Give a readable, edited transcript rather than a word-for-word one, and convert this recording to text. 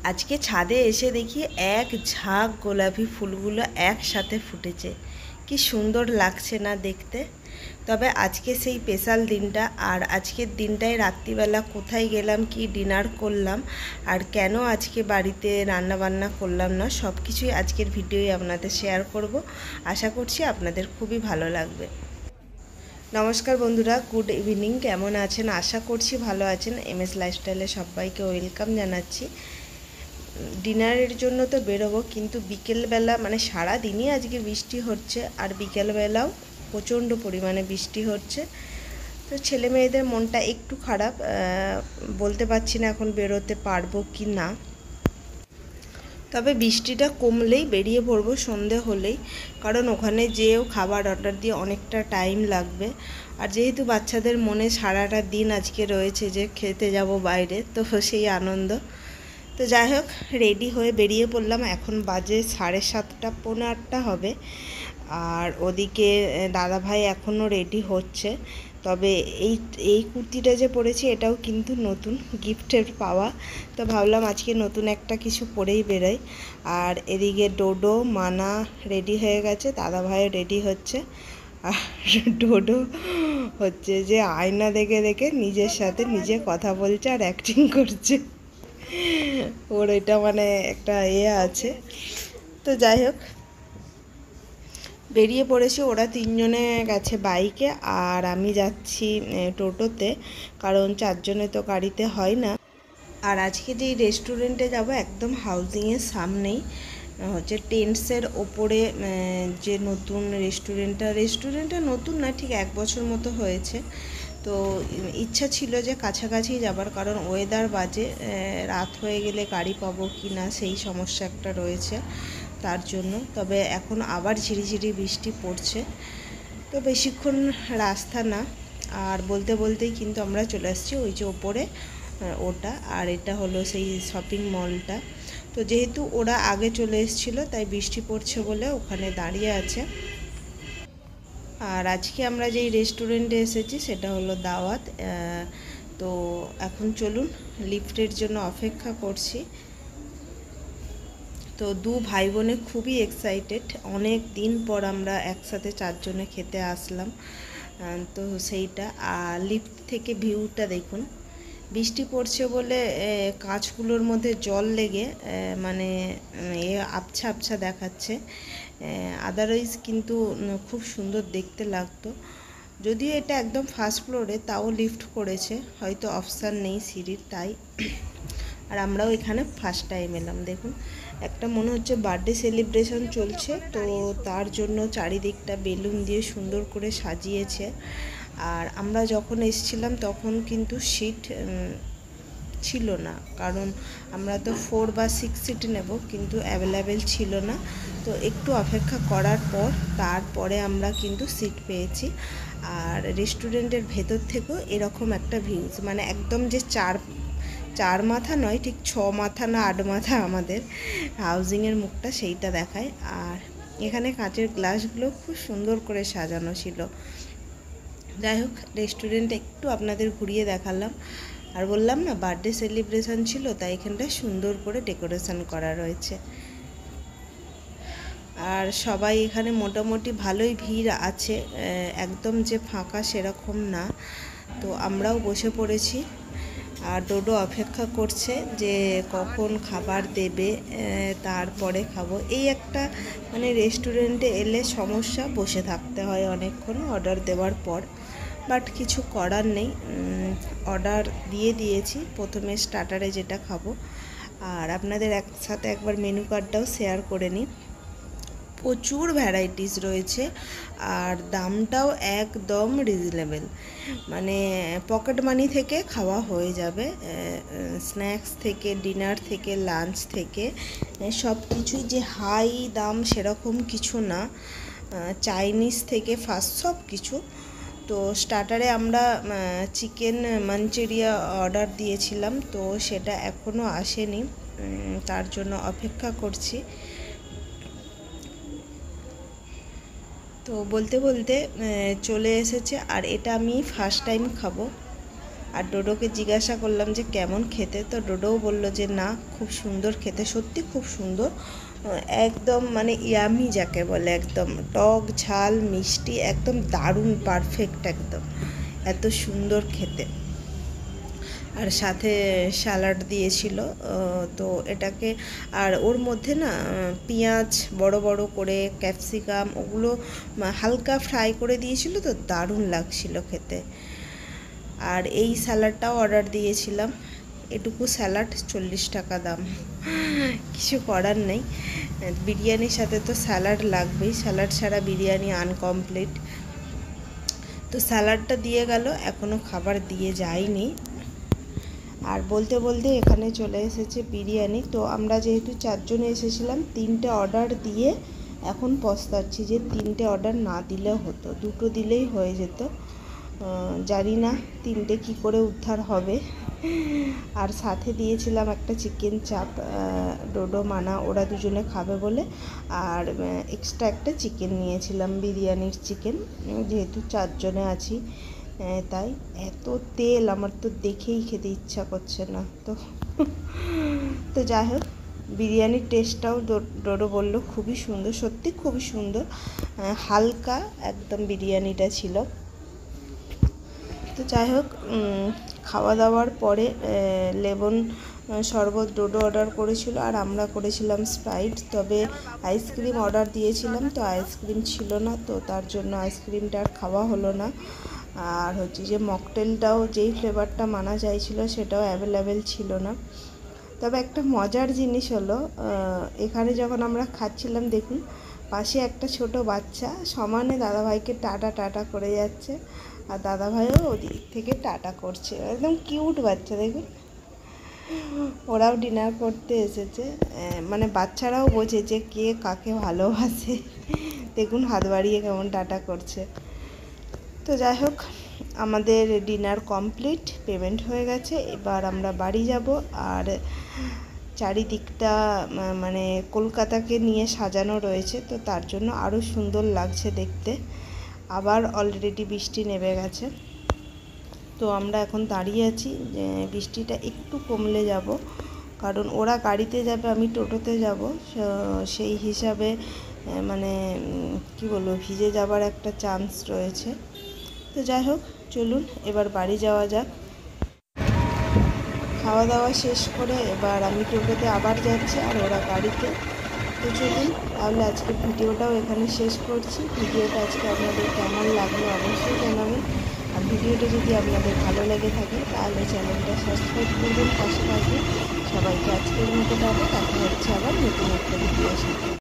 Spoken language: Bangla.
আজকে ছাদে এসে দেখি এক ঝাঁক গোলাপি ফুলগুলো একসাথে ফুটেছে। কি সুন্দর লাগছে না দেখতে। তবে আজকে সেই স্পেশাল দিনটা, আর আজকের দিনটায় রাত্রিবেলা কোথায় গেলাম, কি ডিনার করলাম, আর কেন আজকে বাড়িতে রান্না বান্না করলাম না, সব কিছুই আজকের ভিডিওই আপনাদের শেয়ার করব। আশা করছি আপনাদের খুবই ভালো লাগবে। নমস্কার বন্ধুরা, গুড ইভিনিং। কেমন আছেন? আশা করছি ভালো আছেন। এমএস লাইফস্টাইলে সবাইকে ওয়েলকাম জানাচ্ছি। ডিনারের জন্য তো বেরোবো, কিন্তু বিকেলবেলা মানে সারা দিনই আজকে বৃষ্টি হচ্ছে, আর বিকেলবেলাও প্রচণ্ড পরিমাণে বৃষ্টি হচ্ছে। তো ছেলে মেয়েদের মনটা একটু খারাপ, বলতে পারছি না এখন বেরোতে পারবো কি না। তবে বৃষ্টিটা কমলেই বেরিয়ে পড়বো সন্ধে হলেই, কারণ ওখানে যেও খাবার অর্ডার দিয়ে অনেকটা টাইম লাগবে। আর যেহেতু বাচ্চাদের মনে সারাটা দিন আজকে রয়েছে যে খেতে যাব বাইরে, তো সেই আনন্দ। তো যাই হোক, রেডি হয়ে বেরিয়ে পড়লাম। এখন বাজে 7:30, পৌনে 8টা হবে। আর ওদিকে দাদাভাই এখনও রেডি হচ্ছে। তবে এই এই কুর্তিটা যে পরেছি এটাও কিন্তু নতুন গিফটের পাওয়া। তো ভাবলাম আজকে নতুন একটা কিছু পরেই বেরোই। আর এদিকে ডোডো মানা রেডি হয়ে গেছে, দাদাভাইও রেডি হচ্ছে। আর ডোডো হচ্ছে যে আয়না দেখে দেখে নিজের সাথে নিজে কথা বলছে আর অ্যাক্টিং করছে। ওর এটা মানে একটা আছে। তো যাই হোক, বেরিয়ে পড়েছি। ওরা তিনজনে গেছে বাইকে, আর আমি যাচ্ছি টোটোতে, কারণ চারজনে তো গাড়িতে হয় না। আর আজকে যেই রেস্টুরেন্টে যাব একদম হাউজিংয়ের সামনেই, হচ্ছে টেন্টসের ওপরে যে নতুন রেস্টুরেন্টটা নতুন না, ঠিক 1 বছর মতো হয়েছে। তো ইচ্ছা ছিল যে কাছাকাছি যাবার, কারণ ওয়েদার বাজে, রাত হয়ে গেলে গাড়ি পাবো কি না সেই সমস্যা একটা রয়েছে তার জন্য। তবে এখন আবার ঝিরিঝিরি বৃষ্টি পড়ছে, তো বেশিক্ষণ রাস্তা না। আর বলতে বলতেই কিন্তু আমরা চলে আসছি ওই যে ওপরে ওটা, আর এটা হলো সেই শপিং মলটা। তো যেহেতু ওরা আগে চলে এসেছিলো, তাই বৃষ্টি পড়ছে বলে ওখানে দাঁড়িয়ে আছে। আর আজকে আমরা যেই রেস্টুরেন্টে এসেছি সেটা হলো দাওয়াত। তো এখন চলুন, লিফটের জন্য অপেক্ষা করছি। তো দু ভাই বোনে খুবই এক্সাইটেড, অনেক দিন পর আমরা একসাথে চারজনে খেতে আসলাম। তো সেইটা, আর লিফট থেকে ভিউটা দেখুন। বৃষ্টি পড়ছে বলে কাঁচগুলোর মধ্যে জল লেগে মানে আবছা আবছা দেখাচ্ছে। আদারওয়াইজ কিন্তু খুব সুন্দর দেখতে লাগতো। যদিও এটা একদম ফার্স্ট ফ্লোরে, তাও লিফট করেছে, হয়তো অপশান নেই সিঁড়ির, তাই। আর আমরাও এখানে ফার্স্ট টাইম এলাম। দেখুন, একটা মনে হচ্ছে বার্থডে সেলিব্রেশন চলছে, তো তার জন্য চারিদিকটা বেলুন দিয়ে সুন্দর করে সাজিয়েছে। আর আমরা যখন এসেছিলাম তখন কিন্তু সিট ছিল না, কারণ আমরা তো 4 বা 6 সিট নেব, কিন্তু অ্যাভেলেবেল ছিল না। তো একটু অপেক্ষা করার পর তারপরে আমরা কিন্তু সিট পেয়েছি। আর রেস্টুরেন্টের ভেতর থেকেও এরকম একটা ভিউজ, মানে একদম যে চার মাথা নয়, ঠিক 6 মাথা না 8 মাথা আমাদের হাউজিংয়ের মুখটা, সেইটা দেখায়। আর এখানে কাঁচের গ্লাসগুলো খুব সুন্দর করে সাজানো ছিল। যাই হোক, রেস্টুরেন্ট একটু আপনাদের ঘুরিয়ে দেখালাম। আর বললাম না বার্থডে সেলিব্রেশন ছিল, তাই এখানটা সুন্দর করে ডেকোরেশন করা রয়েছে। আর সবাই এখানে মোটামুটি ভালোই ভিড় আছে, একদম যে ফাঁকা সেরকম না। তো আমরাও বসে পড়েছি, আর ডোডো অপেক্ষা করছে যে কখন খাবার দেবে, তারপরে খাবো। এই একটা মানে রেস্টুরেন্টে এলে সমস্যা, বসে থাকতে হয় অনেকক্ষণ অর্ডার দেওয়ার পর। বাট কিছু করার নেই, অর্ডার দিয়ে দিয়েছি। প্রথমে স্টার্টারে যেটা খাবো, আর আপনাদের একসাথে একবার মেনু কার্ডটাও শেয়ার করে নিই। প্রচুর ভ্যারাইটিস রয়েছে, আর দামটাও একদম রিজনেবল, মানে পকেট মানি থেকে খাওয়া হয়ে যাবে। স্ন্যাক্স থেকে, ডিনার থেকে, লাঞ্চ থেকে, সব কিছুই যে হাই দাম সেরকম কিছু না। চাইনিজ থেকে ফাস্ট সব কিছু। তো স্টার্টারে আমরা চিকেন মাঞ্চুরিয়া অর্ডার দিয়েছিলাম, তো সেটা এখনও আসেনি, তার জন্য অপেক্ষা করছি। তো বলতে বলতে চলে এসেছে, আর এটা আমি ফার্স্ট টাইম খাবো। আর ডোডোকে জিজ্ঞাসা করলাম যে কেমন খেতে, তো ডোডোও বলল যে না খুব সুন্দর খেতে, সত্যি খুব সুন্দর, একদম মানে ইয়ামি যাকে বলে, একদম টক ঝাল মিষ্টি একদম দারুণ পারফেক্ট, একদম এত সুন্দর খেতে। আর সাথে স্যালাড দিয়েছিল, তো এটাকে আর ওর মধ্যে না পেঁয়াজ বড় বড় করে, ক্যাপসিকাম ওগুলো হালকা ফ্রাই করে দিয়েছিল, তো দারুণ লাগছিল খেতে। আর এই স্যালাডটাও অর্ডার দিয়েছিলাম, এটুকু স্যালাড 40 টাকা দাম, কিছু করার নেই, বিরিয়ানির সাথে তো স্যালাড লাগবেই, স্যালাড ছাড়া বিরিয়ানি আনকমপ্লিট। তো স্যালাডটা দিয়ে গেল, এখনও খাবার দিয়ে যায়নি। আর বলতে বলতে এখানে চলে এসেছে বিরিয়ানি। তো আমরা যেহেতু 4 জন এসেছিলাম, 3টে অর্ডার দিয়ে এখন পস্তাচ্ছি যে 3টে অর্ডার না দিলেও হতো, 2টো দিলেই হয়ে যেত। জানি না 3টে কী করে উদ্ধার হবে। আর সাথে দিয়েছিলাম একটা চিকেন চাপ, ডোডো মানা ওরা দুজনে খাবে বলে, আর এক্সট্রা একটা চিকেন নিয়েছিলাম, বিরিয়ানির চিকেন, যেহেতু 4 জনে আছি তাই। এত তেল আমার তো দেখেই খেতে ইচ্ছা করছে না। তো যাই হোক, বিরিয়ানির টেস্টটাও ডোডো বললো খুবই সুন্দর, সত্যি খুবই সুন্দর, হালকা একদম বিরিয়ানিটা ছিল। তো যাই হোক, খাওয়া দাওয়ার পরে লেমন শরবত ডোডো অর্ডার করেছিল, আর আমরা করেছিলাম স্প্রাইট। তবে আইসক্রিম অর্ডার দিয়েছিলাম, তো আইসক্রিম ছিল না, তো তার জন্য আইসক্রিমটা আর খাওয়া হলো না। আর হচ্ছে যে মকটেলটাও যেই ফ্লেভারটা মানা চাইছিল সেটাও অ্যাভেলেবেল ছিল না। তবে একটা মজার জিনিস হলো, এখানে যখন আমরা খাচ্ছিলাম দেখুন পাশে একটা ছোট বাচ্চা সমানে দাদাভাইকে টাটা টাটা করে যাচ্ছে, আর দাদাভাইও ওদিক থেকে টাটা করছে, একদম কিউট বাচ্চা দেখুন। ওরাও ডিনার করতে এসেছে, মানে বাচ্চারাও বোঝে যে কে কাকে ভালোবাসে, দেখুন হাত বাড়িয়ে কেমন টাটা করছে। তো যাই হোক, আমাদের ডিনার কমপ্লিট, পেমেন্ট হয়ে গেছে, এবার আমরা বাড়ি যাব। আর চারিদিকটা মানে কলকাতাকে নিয়ে সাজানো রয়েছে, তো তার জন্য আরও সুন্দর লাগছে দেখতে। আবার অলরেডি বৃষ্টি নেমে গেছে, তো আমরা এখন দাঁড়িয়ে আছি, বৃষ্টিটা একটু কমলে যাব, কারণ ওরা গাড়িতে যাবে, আমি টোটোতে যাব, সেই হিসাবে মানে কি বলবো, ভিজে যাবার একটা চান্স রয়েছে। তো যাই হোক, চলুন এবার বাড়ি যাওয়া যাক। খাওয়া দাওয়া শেষ করে এবার আমি টোটোতে আবার যাচ্ছি, আর ওরা গাড়িতে। তো চলুন তাহলে আজকের ভিডিওটাও এখানে শেষ করছি। ভিডিওটা আজকে আপনাদের কেমন লাগলো অবশ্যই জানাবেন, আর ভিডিওটা যদি আপনাদের ভালো লেগে থাকে তাহলে চ্যানেলটা সাবস্ক্রাইব করবেন, পাশে থাকবেন। সবাইকে আজকের মতো দেখা হচ্ছে আবার নতুন একটা ভিডিওর সাথে।